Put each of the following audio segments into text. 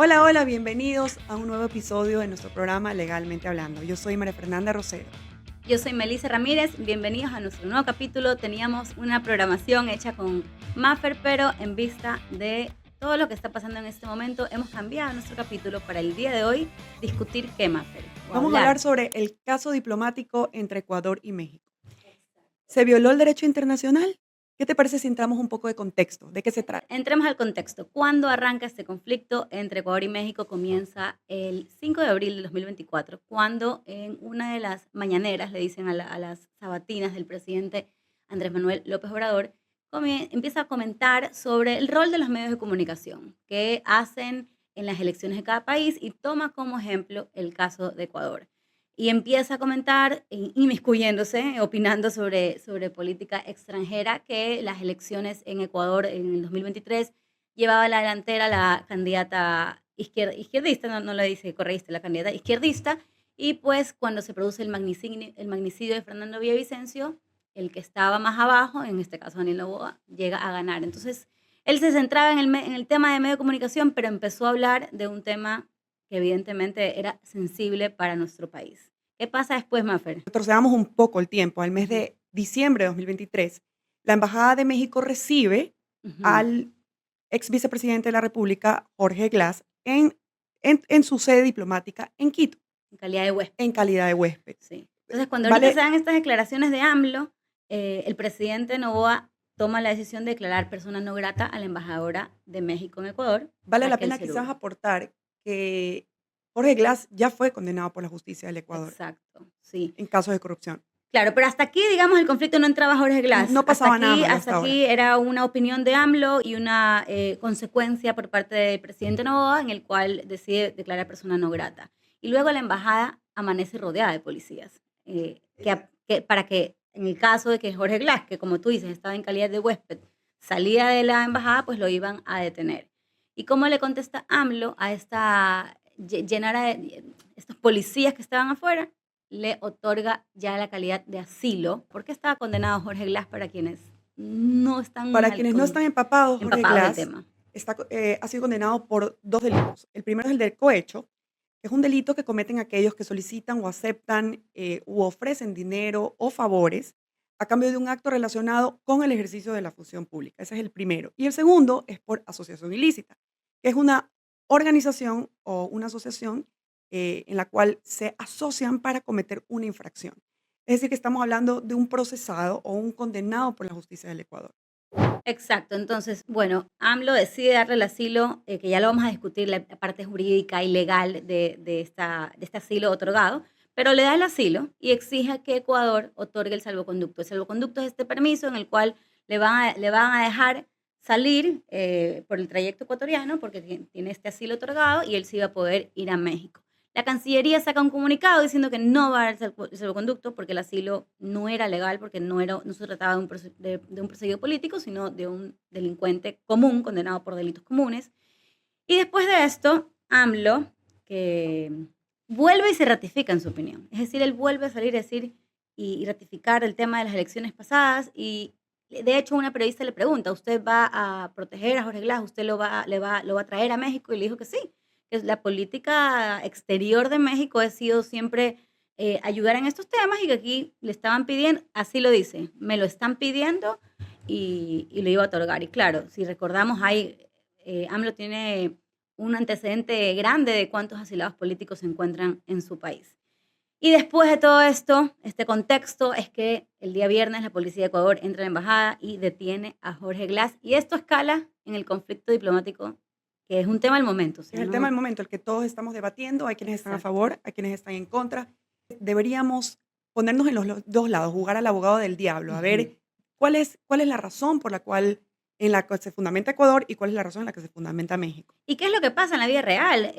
Hola, hola, bienvenidos a un nuevo episodio de nuestro programa Legalmente Hablando. Yo soy María Fernanda Rosero. Yo soy Melissa Ramírez, bienvenidos a nuestro nuevo capítulo. Teníamos una programación hecha con Maffer, pero en vista de todo lo que está pasando en este momento, hemos cambiado nuestro capítulo para el día de hoy discutir qué Maffer, o Vamos a hablar. hablar sobre el caso diplomático entre Ecuador y México. ¿Se violó el derecho internacional? ¿Qué te parece si entramos un poco de contexto? ¿De qué se trata? Entremos al contexto. ¿Cuándo arranca este conflicto entre Ecuador y México? Comienza el 5 de abril de 2024, cuando en una de las mañaneras le dicen a las sabatinas del presidente Andrés Manuel López Obrador, empieza a comentar sobre el rol de los medios de comunicación que hacen en las elecciones de cada país y toma como ejemplo el caso de Ecuador. Y empieza a comentar, inmiscuyéndose, opinando sobre política extranjera, que las elecciones en Ecuador en el 2023 llevaba a la delantera la candidata izquierdista, no lo dice correísta, la candidata izquierdista, y pues cuando se produce el magnicidio de Fernando Villavicencio, el que estaba más abajo, en este caso Daniel Noboa, llega a ganar. Entonces, él se centraba en el tema de medio de comunicación, pero empezó a hablar de un tema que evidentemente era sensible para nuestro país. ¿Qué pasa después, Mafer? Retrocedamos un poco el tiempo. Al mes Ujú, de diciembre de 2023, la Embajada de México recibe ujú. al ex vicepresidente de la República, Jorge Glass, en su sede diplomática en Quito, En calidad de huésped, en calidad de huésped. sí. Entonces, cuando ahorita se Vale, dan estas declaraciones de AMLO, el presidente Noboa toma la decisión de declarar persona no grata a la embajadora de México en Ecuador, vale la Raquel pena quizás Cerullo. aportar que Jorge Glass ya fue condenado por la justicia del Ecuador Exacto, sí. en casos de corrupción. Claro, pero hasta aquí, digamos, el conflicto no entraba Jorge Glass. No pasaba nada malo Hasta hasta ahora. aquí era una opinión de AMLO y una consecuencia por parte del presidente Noboa, en el cual decide declarar persona no grata. Y luego la embajada amanece rodeada de policías, para que en el caso de que Jorge Glass, que como tú dices, estaba en calidad de huésped, salía de la embajada, pues lo iban a detener. ¿Y cómo le contesta AMLO a esta llenara de estos policías que estaban afuera? Le otorga ya la calidad de asilo. ¿Por qué estaba condenado Jorge Glass para quienes no están Para quienes no están empapados, Jorge empapados del Glass tema? ha sido condenado por 2 delitos. El primero es el del cohecho, que es un delito que cometen aquellos que solicitan o aceptan, u ofrecen dinero o favores a cambio de un acto relacionado con el ejercicio de la función pública. Ese es el primero. Y el segundo es por asociación ilícita, que es una organización o una asociación, en la cual se asocian para cometer una infracción. Es decir, que estamos hablando de un procesado o un condenado por la justicia del Ecuador. Exacto. Entonces, bueno, AMLO decide darle el asilo, que ya lo vamos a discutir, la parte jurídica y legal de este asilo otorgado, pero le da el asilo y exige que Ecuador otorgue el salvoconducto. El salvoconducto es este permiso en el cual le van a dejar salir por el trayecto ecuatoriano porque tiene este asilo otorgado y él sí va a poder ir a México. La Cancillería saca un comunicado diciendo que no va a dar el salvoconducto porque el asilo no era legal, porque no se trataba de un perseguido político, sino de un delincuente común, condenado por delitos comunes. Y después de esto, AMLO, que vuelve y se ratifica en su opinión. Es decir, él vuelve a salir a decir y ratificar el tema de las elecciones pasadas. Y de hecho, una periodista le pregunta: ¿usted va a proteger a Jorge Glass? ¿Usted lo va a traer a México? Y le dijo que sí, que la política exterior de México ha sido siempre ayudar en estos temas y que aquí le estaban pidiendo, así lo dice, me lo están pidiendo y lo iba a otorgar. Y claro, si recordamos, AMLO tiene un antecedente grande de cuántos asilados políticos se encuentran en su país. Y después de todo esto, este contexto es que el día viernes la policía de Ecuador entra a la embajada y detiene a Jorge Glass. Y esto escala en el conflicto diplomático, que es un tema del momento. O Es sea, el tema no, del momento, el que todos estamos debatiendo, hay quienes están a exacto. favor, hay quienes están en contra. Deberíamos ponernos en los 2 lados, jugar al abogado del diablo, a Ujú. ver cuál es la razón por la cual en la que se fundamenta Ecuador y cuál es la razón en la que se fundamenta México. ¿Y qué es lo que pasa en la vida real?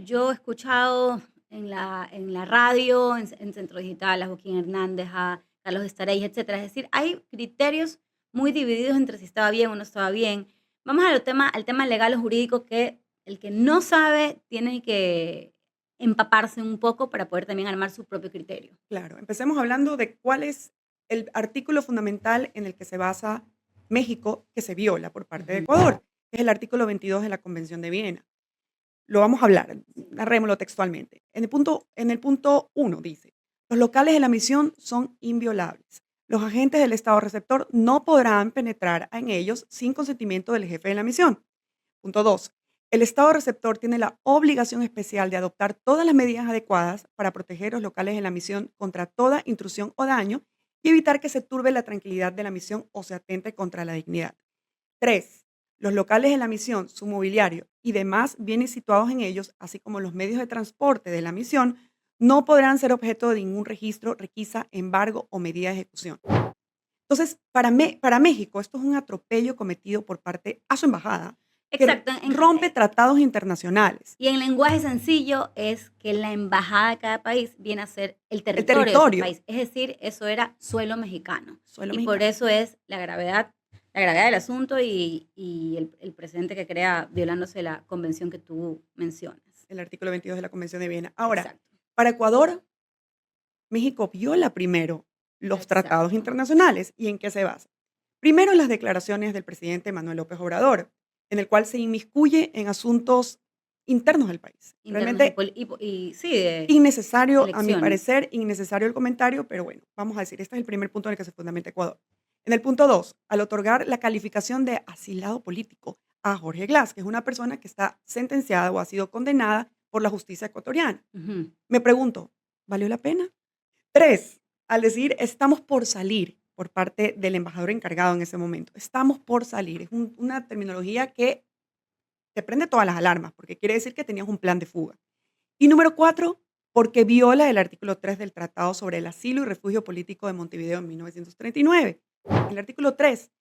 Yo he escuchado en la radio, en Centro Digital, a Joaquín Hernández, a Carlos Estareiz, etcétera. Es decir, hay criterios muy divididos entre si estaba bien o no estaba bien. Vamos al tema legal o jurídico, que el que no sabe tiene que empaparse un poco para poder también armar su propio criterio. Claro, empecemos hablando de cuál es el artículo fundamental en el que se basa México, que se viola por parte de Ujú. Ecuador, que es el artículo 22 de la Convención de Viena. Lo vamos a hablar, narrémoslo textualmente. En el punto 1 dice, los locales de la misión son inviolables. Los agentes del Estado receptor no podrán penetrar en ellos sin consentimiento del jefe de la misión. Punto 2. El Estado receptor tiene la obligación especial de adoptar todas las medidas adecuadas para proteger los locales de la misión contra toda intrusión o daño y evitar que se turbe la tranquilidad de la misión o se atente contra la dignidad. 3. Los locales de la misión, su mobiliario y demás bienes situados en ellos, así como los medios de transporte de la misión, no podrán ser objeto de ningún registro, requisa, embargo o medida de ejecución. Entonces, para México, esto es un atropello cometido por parte a su embajada que Exacto. rompe tratados internacionales, Y en lenguaje sencillo es que la embajada de cada país viene a ser el el territorio de ese territorio, país. Es decir, eso era suelo mexicano. suelo Y por mexicano, eso es la gravedad del asunto y el precedente que crea violándose la convención que tú mencionas. el artículo 22 de la Convención de Viena. Ahora, Exacto, para Ecuador, México viola primero los tratados exacto. internacionales. ¿Y en qué se basa? Primero, en las declaraciones del presidente Manuel López Obrador, en el cual se inmiscuye en asuntos internos del país. Internos Realmente y sí, de innecesario, a mi elecciones. parecer, innecesario el comentario, pero bueno, vamos a decir, este es el primer punto en el que se fundamenta Ecuador. En el punto 2, al otorgar la calificación de asilado político a Jorge Glass, que es una persona que está sentenciada o ha sido condenada por la justicia ecuatoriana. Ujú. Me pregunto, ¿valió la pena? 3, al decir estamos por salir por parte del embajador encargado en ese momento. Estamos por salir. Es una terminología que te prende todas las alarmas, porque quiere decir que tenías un plan de fuga. Y número 4, porque viola el artículo 3 del Tratado sobre el Asilo y Refugio Político de Montevideo en 1939. El artículo 3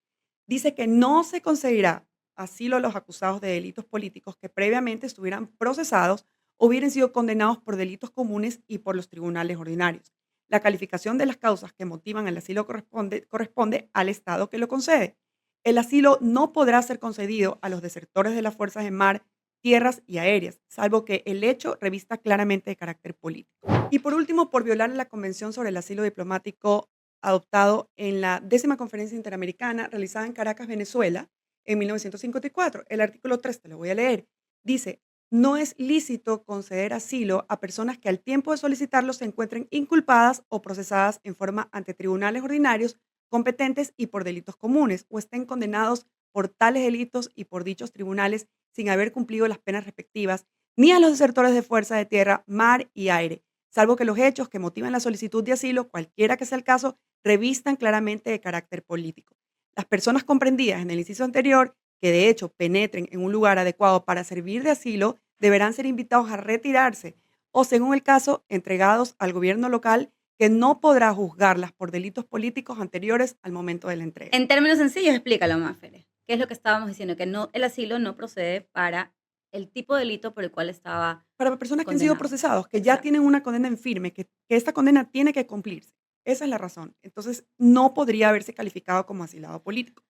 dice que no se concederá asilo a los acusados de delitos políticos que previamente estuvieran procesados o hubieran sido condenados por delitos comunes y por los tribunales ordinarios. La calificación de las causas que motivan el asilo corresponde al Estado que lo concede. El asilo no podrá ser concedido a los desertores de las fuerzas de mar, tierras y aéreas, salvo que el hecho revista claramente de carácter político. Y por último, por violar la Convención sobre el Asilo Diplomático adoptado en la 10ª Conferencia Interamericana realizada en Caracas, Venezuela, en 1954. El artículo 3, te lo voy a leer, dice, no es lícito conceder asilo a personas que al tiempo de solicitarlo se encuentren inculpadas o procesadas en forma ante tribunales ordinarios competentes y por delitos comunes o estén condenados por tales delitos y por dichos tribunales sin haber cumplido las penas respectivas, ni a los desertores de fuerza de tierra, mar y aire, salvo que los hechos que motivan la solicitud de asilo, cualquiera que sea el caso, revistan claramente de carácter político. Las personas comprendidas en el inciso anterior, que de hecho penetren en un lugar adecuado para servir de asilo, deberán ser invitados a retirarse o, según el caso, entregados al gobierno local que no podrá juzgarlas por delitos políticos anteriores al momento de la entrega. En términos sencillos, explícalo más, Fere. ¿Qué es lo que estábamos diciendo? Que no, el asilo no procede para el tipo de delito por el cual estaba Para personas que han sido condenado. procesados, que ya Exacto. tienen una condena en firme, que esta condena tiene que cumplirse. Esa es la razón. Entonces, no podría haberse calificado como asilado político.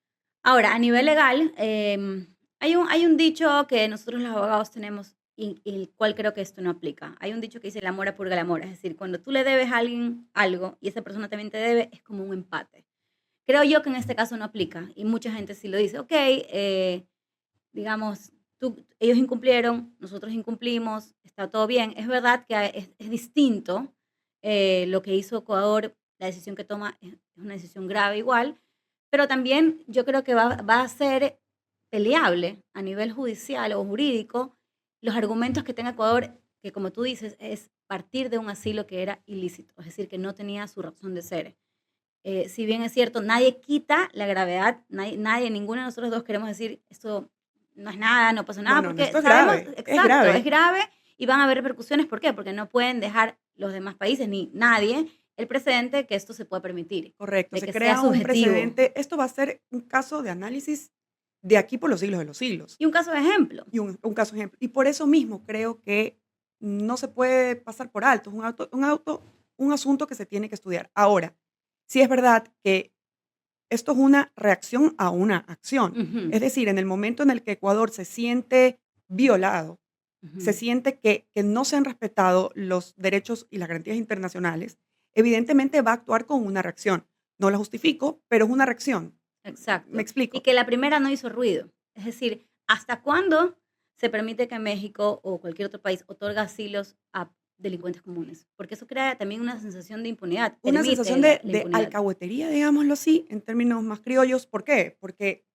Ahora, a nivel legal, hay un dicho que nosotros los abogados tenemos y el cual creo que esto no aplica. Hay un dicho que dice la mora purga la mora, es decir, cuando tú le debes a alguien algo y esa persona también te debe, es como un empate. Creo yo que en este caso no aplica y mucha gente sí lo dice, ok, digamos, ellos incumplieron, nosotros incumplimos, está todo bien. Es verdad que es distinto lo que hizo Ecuador, la decisión que toma es una decisión grave igual, pero también yo creo que va a ser peleable a nivel judicial o jurídico los argumentos que tenga Ecuador, que como tú dices, es partir de un asilo que era ilícito, es decir, que no tenía su razón de ser. Si bien es cierto, nadie quita la gravedad, nadie, ninguno de nosotros dos queremos decir esto no es nada, no pasa No, nada, no, no, porque esto es sabemos, grave, es exacto, es grave. grave y van a haber repercusiones. ¿Por qué? Porque no pueden dejar los demás países ni nadie el precedente que esto se puede permitir, Correcto, de se que sea crea un subjetivo. precedente. Esto va a ser un caso de análisis de aquí por los siglos de los siglos. Y un caso de ejemplo. Y un caso ejemplo. Y por eso mismo creo que no se puede pasar por alto. Es un asunto que se tiene que estudiar. Ahora, sí es verdad que esto es una reacción a una acción. Ujú, Es decir, en el momento en el que Ecuador se siente violado, se ujú. siente que no se han respetado los derechos y las garantías internacionales, evidentemente va a actuar con una reacción. No la justifico, pero es una reacción. ¿Me Exacto. Y explico? que la primera no hizo ruido. Es decir, ¿hasta cuándo se permite que México o cualquier otro país otorga asilos a delincuentes comunes, porque eso crea también una sensación de impunidad, Una permite sensación la de impunidad. alcahuetería, digámoslo así, en términos más criollos. ¿Por qué? Porque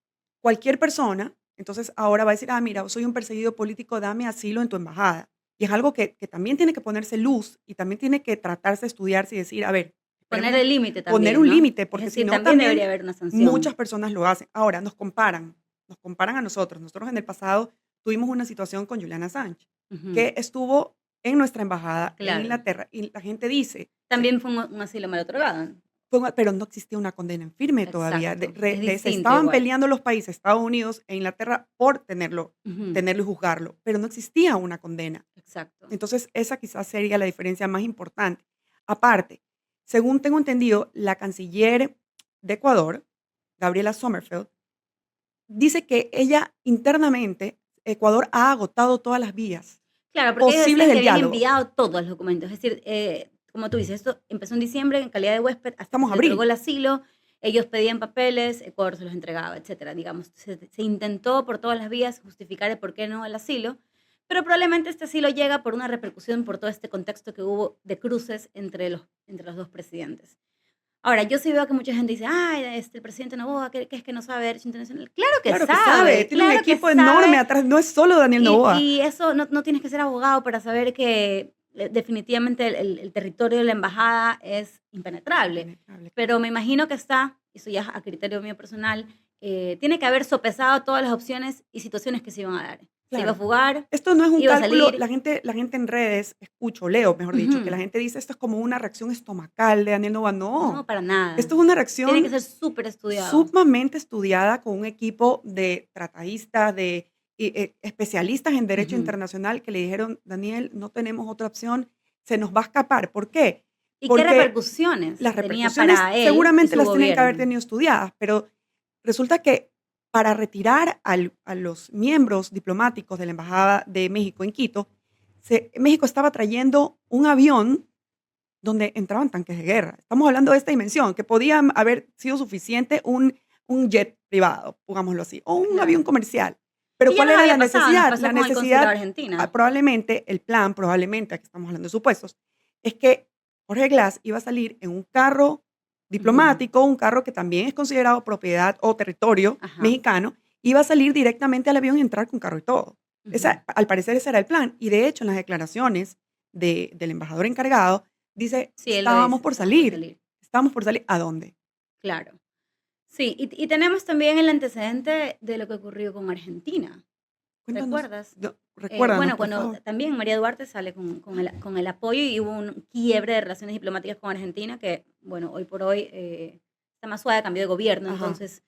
cualquier persona, entonces ahora va a decir, ah, mira, soy un perseguido político, dame asilo en tu embajada. Y es algo que también tiene que ponerse luz y también tiene que tratarse, estudiarse y decir, a ver, Poner esperemos el límite poner también, un ¿no? límite, Es porque si decir, no también debería también haber una sanción. muchas personas lo hacen. Ahora, nos comparan a nosotros. Nosotros en el pasado tuvimos una situación con Juliana Sánchez, Ujú, que estuvo en nuestra embajada en claro. Inglaterra y la gente dice, También fue un asilo mal otorgado. pero no existía una condena en firme todavía. Exacto, es Se distinto estaban igual. peleando los países, Estados Unidos e Inglaterra, por Ujú, tenerlo y juzgarlo, pero no existía una condena. exacto. Entonces, esa quizás sería la diferencia más importante. Aparte, según tengo entendido, la canciller de Ecuador, Gabriela Sommerfeld, dice que ella internamente, Ecuador ha agotado todas las vías Claro, porque ellos posibles decían que del habían diálogo. enviado todos los documentos. Es decir, como tú dices, esto empezó en diciembre en calidad de huésped hasta que Estamos se a le otorgó abril. el asilo. Ellos pedían papeles, Ecuador se los entregaba, etcétera. Digamos, se intentó por todas las vías justificar el por qué no el asilo, pero probablemente este asilo llega por una repercusión por todo este contexto que hubo de cruces entre los dos presidentes. Ahora, yo sí veo que mucha gente dice, ay, el presidente Noboa, ¿qué es que no sabe derecho internacional? Claro que sabe, tiene un Claro que equipo enorme sabe, atrás, no es solo Daniel Noboa. y eso no tienes que ser abogado para saber que definitivamente el territorio de la embajada es impenetrable. Impenetrable, claro. Pero me imagino que está, eso ya es a criterio mío personal, tiene que haber sopesado todas las opciones y situaciones que se iban a dar. Se iba a Claro. fugar, Esto no es un iba a cálculo, salir. la gente en redes, escucho, leo, mejor dicho, que la Ujú. gente dice esto es como una reacción estomacal de Daniel Noboa. No, No, para nada. esto es una Tiene que reacción ser súper estudiado. sumamente estudiada con un equipo de tratadistas, de especialistas en derecho Ujú. internacional que le dijeron, Daniel, no tenemos otra opción, se nos va a escapar. ¿Por qué? ¿Y qué Porque repercusiones las tenía repercusiones para él y seguramente su las tienen que haber gobierno? tenido estudiadas, pero resulta que para retirar a los miembros diplomáticos de la Embajada de México en Quito, México estaba trayendo un avión donde entraban tanques de guerra. Estamos hablando de esta dimensión, que podía haber sido suficiente un jet privado, pongámoslo así, o un avión Claro. comercial. Pero Y ya ¿cuál nos era había la pasado, nos necesidad? pasó La con el consulado necesidad, argentina. probablemente, el plan, probablemente, aquí estamos hablando de supuestos, es que Jorge Glass iba a salir en un carro Ujú. diplomático, un carro que también es considerado propiedad o territorio Ajá. mexicano, iba a salir directamente al avión y entrar con carro y todo. Ujú. Al parecer ese era el plan. Y de hecho, en las declaraciones del embajador encargado, dice: Sí, él lo dice, estamos por salir. estábamos por salir". ¿A dónde? Claro. Sí, y tenemos también el antecedente de lo que ocurrió con Argentina. Cuéntanos, ¿Recuerdas? recuérdanos, Bueno, por cuando favor. también María Duarte sale con el apoyo y hubo un quiebre de relaciones diplomáticas con Argentina que, bueno, hoy por hoy está más suave, cambió de gobierno, Ajá. entonces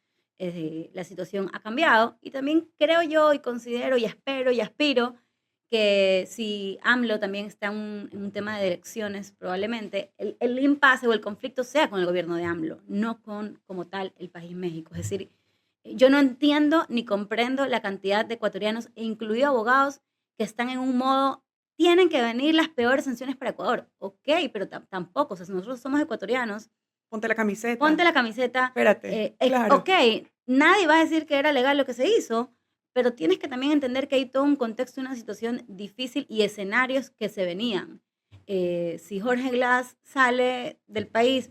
la situación ha cambiado. Y también creo yo y considero y espero y aspiro que si AMLO también está en un tema de elecciones, probablemente el impasse o el conflicto sea con el gobierno de AMLO, no con como tal el país México. Es decir, yo no entiendo ni comprendo la cantidad de ecuatorianos, e incluido abogados, que están en un modo, tienen que venir las peores sanciones para Ecuador. Ok, pero tampoco, o sea, si nosotros somos ecuatorianos, Ponte la ponte camiseta. la camiseta, Espérate, ok, claro. nadie va a decir que era legal lo que se hizo, pero tienes que también entender que hay todo un contexto, una situación difícil y escenarios que se venían. Si Jorge Glass sale del país,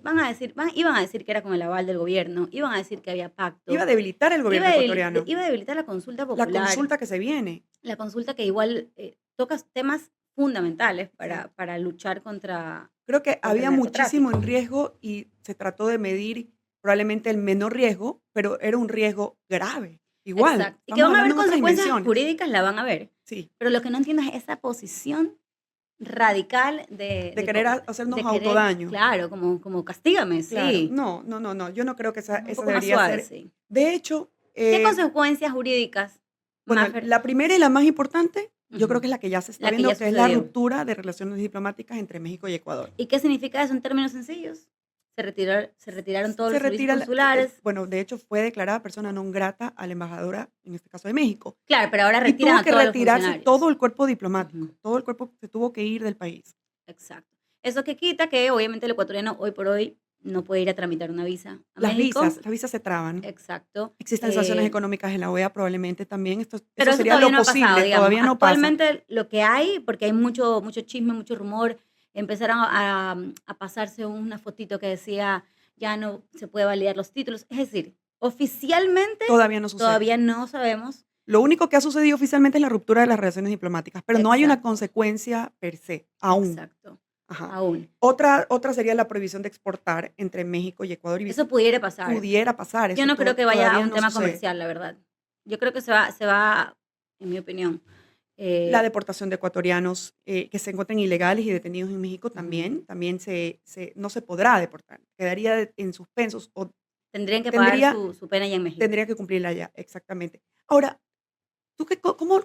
iban a decir que era con el aval del gobierno, iban a decir que había Iba a pacto, debilitar el gobierno ecuatoriano, iba a debilitar la consulta la popular, consulta que se viene. la consulta que igual toca temas fundamentales Sí. para luchar Creo que contra el había muchísimo narcotráfico. en riesgo y se trató de medir probablemente el menor riesgo, pero era un riesgo grave. Igual, Exacto. Y que estamos van a haber hablando en otras consecuencias dimensiones. jurídicas, la van a ver. Sí, Pero lo que no entiendo es esa posición radical de querer hacernos de querer, autodaño. claro, como castígame, Claro, sí. no, no, no, no, yo no creo que Un esa poco más debería suave, ser. sí. De hecho, ¿Qué consecuencias jurídicas, bueno, Maffer? la primera y la más importante, yo creo Ujú. que es la que ya se está La que ya viendo, que es la sucedió. ruptura de relaciones diplomáticas entre México y Ecuador. ¿Y qué significa eso en términos sencillos? Se retiraron todos Se los servicios retira, consulares. bueno, de hecho fue declarada persona non grata a la embajadora, en este caso de México, Claro, pero ahora y retiran tuvo a que todos los retirarse todo funcionarios. el cuerpo diplomático, Ujú. todo el cuerpo se tuvo que ir del país. Exacto. Eso que quita que obviamente el ecuatoriano hoy por hoy no puede ir a tramitar una visa a Las México. visas se traban. Exacto. Existen sanciones económicas en la OEA probablemente también. Pero Eso eso sería todavía lo no ha pasado, posible, digamos. todavía no pasa. Actualmente lo que hay, porque hay mucho chisme, mucho rumor, empezaron a pasarse una fotito que decía ya no se puede validar los títulos. Es decir, oficialmente Todavía no sucede. todavía no sabemos. Lo único que ha sucedido oficialmente es la ruptura de las relaciones diplomáticas, pero no hay una Exacto, consecuencia per se, aún. exacto, Ajá. aún. Otra sería la prohibición de exportar entre México y Ecuador, y Eso pudiera pasar. pudiera pasar, Yo eso no creo que vaya a todavía un no tema sucede. comercial, la verdad. Yo creo que se va, en mi opinión. La eh, deportación de ecuatorianos, que se encuentren ilegales y detenidos en México Ujú. también no se podrá deportar, quedaría en suspensos o Tendrían que pagar tendría su pena allá en México. tendría que cumplirla allá, exactamente. Ahora, ¿tú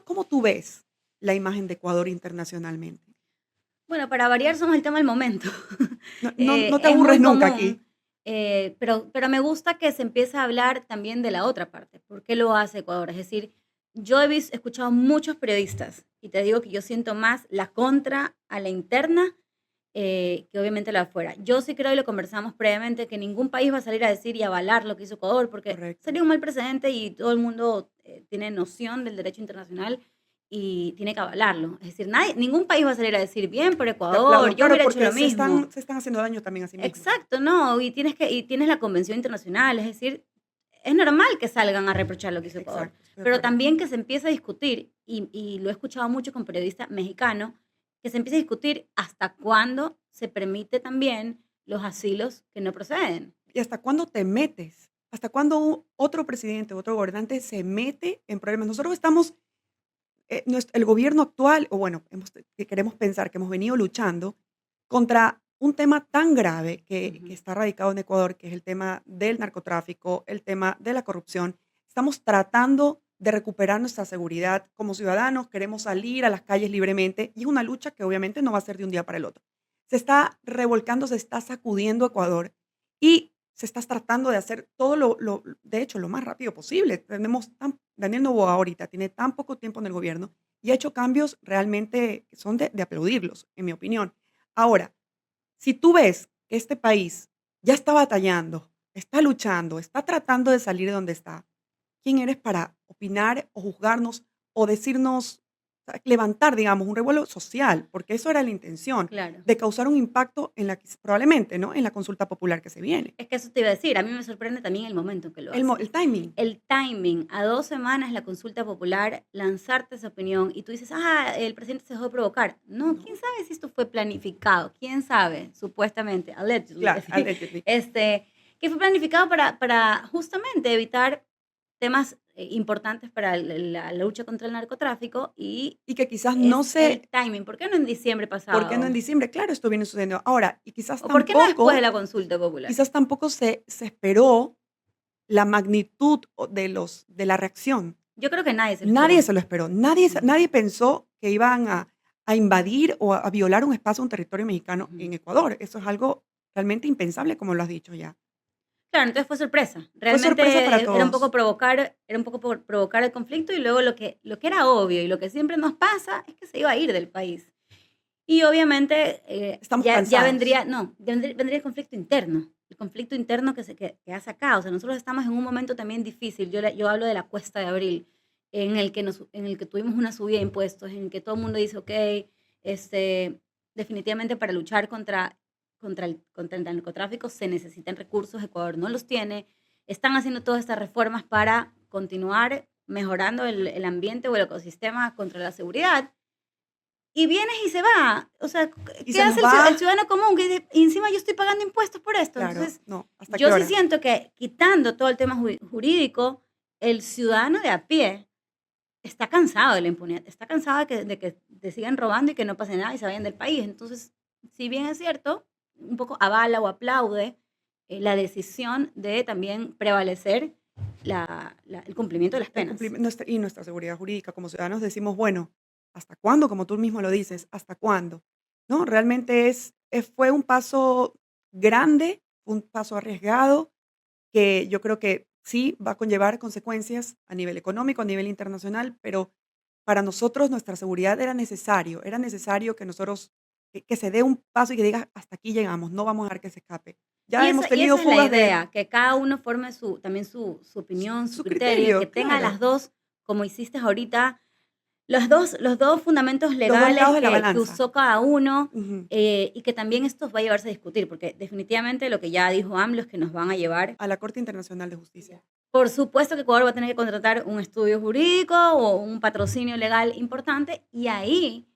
cómo tú ves la imagen de Ecuador internacionalmente? Bueno, para variar somos el tema del momento. No te Es aburres muy nunca aquí. común, pero me gusta que se empiece a hablar también de la otra parte. ¿Por qué lo hace Ecuador? Es decir, yo escuchado muchos periodistas y te digo que yo siento más la contra a la interna que obviamente la de afuera. Yo sí creo, y lo conversamos previamente, que ningún país va a salir a decir y avalar lo que hizo Ecuador, porque Correcto. sería un mal precedente y todo el mundo tiene noción del derecho internacional y tiene que avalarlo. Es decir, ningún país va a salir a decir, bien por Te Ecuador, aplaudo, yo claro, hubiera hecho porque lo mismo. se están haciendo daño también a sí mismos. Exacto, no, y tienes la Convención Internacional, es decir, es normal que salgan a reprochar lo que hizo Ecuador, Exacto, estoy de pero acuerdo. también que se empiece a discutir, y lo he escuchado mucho con periodistas mexicanos, que se empiece a discutir hasta cuándo se permite también los asilos que no proceden. ¿Y hasta cuándo te metes? ¿Hasta cuándo otro presidente, otro gobernante se mete en problemas? Nosotros estamos, el gobierno actual, o bueno, que queremos pensar que hemos venido luchando contra un tema tan grave que Ujú. está radicado en Ecuador, que es el tema del narcotráfico, el tema de la corrupción. Estamos tratando de recuperar nuestra seguridad como ciudadanos, queremos salir a las calles libremente y es una lucha que obviamente no va a ser de un día para el otro. Se está revolcando, se está sacudiendo Ecuador y se está tratando de hacer todo de hecho, lo más rápido posible. Daniel Noboa ahorita tiene tan poco tiempo en el gobierno y ha hecho cambios realmente que son de aplaudirlos, en mi opinión. Ahora, si tú ves que este país ya está batallando, está luchando, está tratando de salir de donde está, ¿quién eres para opinar o juzgarnos o decirnos, levantar, digamos, un revuelo social? Porque eso era la intención, Claro. de causar un impacto en probablemente, ¿no? En la consulta popular que se viene. Es que eso te iba a decir, a mí me sorprende también el momento en que lo hace. El timing. El timing, a 2 semanas la consulta popular, lanzarte esa opinión y tú dices, el presidente se dejó provocar. No, quién No, sabe si esto fue planificado, quién sabe, supuestamente, allegedly, claro, allegedly. este, que fue planificado para justamente evitar temas importantes para la lucha contra el narcotráfico y Y que quizás no es el se timing. ¿Por qué no en diciembre ¿por qué no en pasado? diciembre? Claro, esto viene sucediendo ahora, y ¿O por qué no después de la consulta popular? quizás tampoco se esperó la magnitud de la reacción. Yo creo que nadie se lo Nadie esperó. se lo esperó. Ujú, Nadie pensó que iban a invadir o a violar un espacio, un territorio mexicano ujú. en Ecuador. Eso es algo realmente impensable, como lo has dicho ya. Claro, entonces fue sorpresa. Fue Realmente sorpresa para era un poco todos. era un poco por provocar el conflicto y luego lo que era obvio y lo que siempre nos pasa es que se iba a ir del país. Y obviamente Estamos ya cansados. vendría, no, vendría el conflicto interno que ha sacado. O sea, nosotros estamos en un momento también difícil. Yo hablo de la cuesta de abril, en el que tuvimos una subida de impuestos, en el que todo el mundo dice, ok, este, definitivamente para luchar contra el narcotráfico se necesitan recursos, Ecuador no los tiene. Están haciendo todas estas reformas para continuar mejorando el ambiente o el ecosistema contra la seguridad y vienes y se va. O sea, Y ¿qué se hace nos el va, ciudadano común? Que dice, y encima yo estoy pagando impuestos por esto. claro, Entonces, no, ¿hasta qué yo sí hora? siento que quitando todo el tema jurídico, el ciudadano de a pie está cansado de la impunidad, está cansado de que te sigan robando y que no pase nada y se vayan del país. Entonces, si bien es cierto, un poco avala o aplaude la decisión de también prevalecer el cumplimiento de las penas. Nuestra seguridad jurídica como ciudadanos decimos, bueno, ¿hasta cuándo? Como tú mismo lo dices, ¿hasta cuándo? ¿No? Realmente fue un paso grande, un paso arriesgado, que yo creo que sí va a conllevar consecuencias a nivel económico, a nivel internacional, pero para nosotros nuestra seguridad era necesario que nosotros, que se dé un paso y que diga, hasta aquí llegamos, no vamos a dejar que se escape. Ya Y hemos esa, y tenido esa es la fugas de idea, que cada uno forme también su opinión, su su criterio, que criterio, tenga claro. las dos, como hiciste ahorita, los dos fundamentos Los 2 lados legales de la que balanza. usó cada uno, Ujú. y que también esto va a llevarse a discutir, porque definitivamente lo que ya dijo AMLO es que nos van a llevar. A la Corte Internacional de Justicia. Por supuesto que Ecuador va a tener que contratar un estudio jurídico o un patrocinio legal importante, y ahí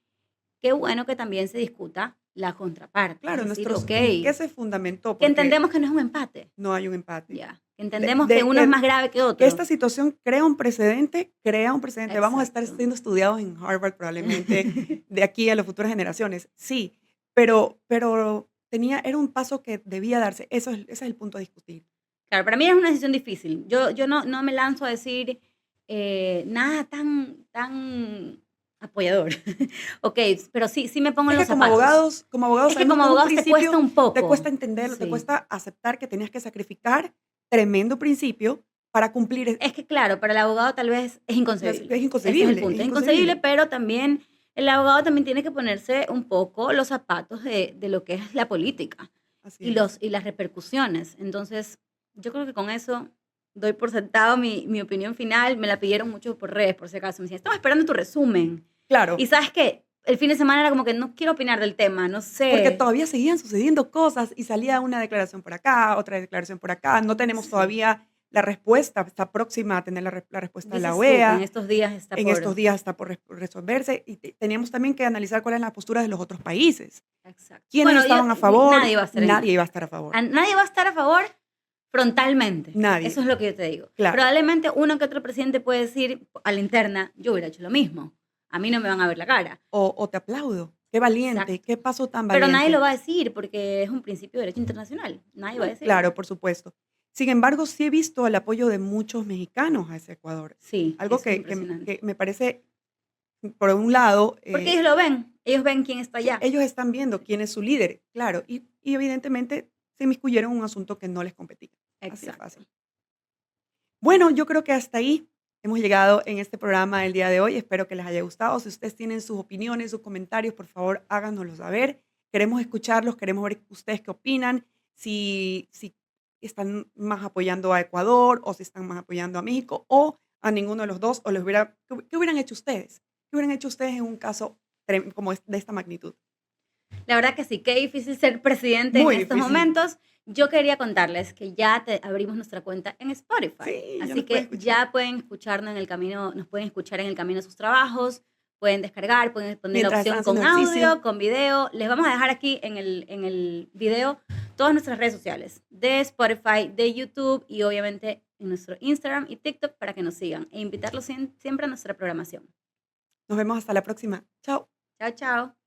qué bueno que también se discuta la contraparte. Es Claro, decir, ok, ¿en qué que se fundamentó? Porque entendemos que no es un empate, no hay un empate. ya, que De entendemos que de uno es más grave que que esta otro. situación crea un precedente. Vamos a estar Exacto. siendo estudiados en Harvard probablemente de aquí a las futuras generaciones. Sí, pero era un paso que debía darse. Ese es el punto a discutir. Claro, para mí es una decisión difícil. Yo no me lanzo a decir nada tan apoyador. Ok, pero sí me pongo en Es los que zapatos. como abogados Es que sabemos como que en un abogados te cuesta principio un te cuesta poco. entenderlo, te Sí. cuesta aceptar que tenías que sacrificar tremendo principio para cumplir Es que claro, para el abogado tal vez es inconcebible. es Ese es el inconcebible, es punto. Es inconcebible, inconcebible. pero también el abogado también tiene que ponerse un poco los zapatos de lo que es la política Así y, es. y las repercusiones. Entonces, yo creo que con eso doy por sentado mi opinión final. Me la pidieron mucho por redes, por si acaso. Me decían, estaba esperando tu resumen. Claro. Y sabes qué, el fin de semana era como que no quiero opinar del tema, no Porque sé. todavía seguían sucediendo cosas y salía una declaración por acá, otra declaración por acá. No tenemos Sí. todavía la respuesta, está próxima a tener la respuesta de la Dices tú que en OEA. estos días está En estos por... días está por resolverse y teníamos también que analizar cuál es la postura de los otros países. Exacto. ¿Quiénes Bueno, estaban a nadie favor? va a estar Nadie iba a estar a favor. nadie va a estar a favor frontalmente. Nadie. Eso es lo que yo te digo. Claro. Probablemente uno que otro presidente puede decir a la interna, yo hubiera hecho lo mismo. A mí no me van a ver la cara. O te aplaudo. Qué valiente, Exacto. qué paso tan Pero nadie valiente. lo va a decir porque es un principio de derecho internacional. Nadie va a decirlo. Claro, por supuesto. Sin embargo, sí he visto el apoyo de muchos mexicanos a ese Ecuador. Sí, Algo eso es que impresionante. me parece, por un lado, Porque ellos lo ven. Ellos ven quién está que allá. ellos están viendo quién es su líder, claro, y evidentemente se inmiscuyeron en un asunto que no les competía. Así de Exacto. fácil. Bueno, yo creo que hasta ahí hemos llegado en este programa del día de hoy. Espero que les haya gustado. Si ustedes tienen sus opiniones, sus comentarios, por favor, háganoslo saber. Queremos escucharlos, queremos ver ustedes qué opinan, si están más apoyando a Ecuador o si están más apoyando a México o a ninguno de los dos, o ¿qué hubieran hecho ustedes? ¿Qué hubieran hecho ustedes en un caso como de esta magnitud? La verdad que sí, qué difícil ser presidente en Muy estos difícil. momentos. Yo quería contarles que ya abrimos nuestra cuenta en Spotify, Sí, ya así nos pueden que escuchar. ya pueden escucharnos en el camino, nos pueden escuchar en el camino a sus trabajos, pueden descargar, pueden poner la Mientras están opción haciendo con ejercicio. audio, con video. Les vamos a dejar aquí en el video todas nuestras redes sociales de Spotify, de YouTube y obviamente en nuestro Instagram y TikTok para que nos sigan e invitarlos siempre a nuestra programación. Nos vemos hasta la próxima. Chao. Chao, chao.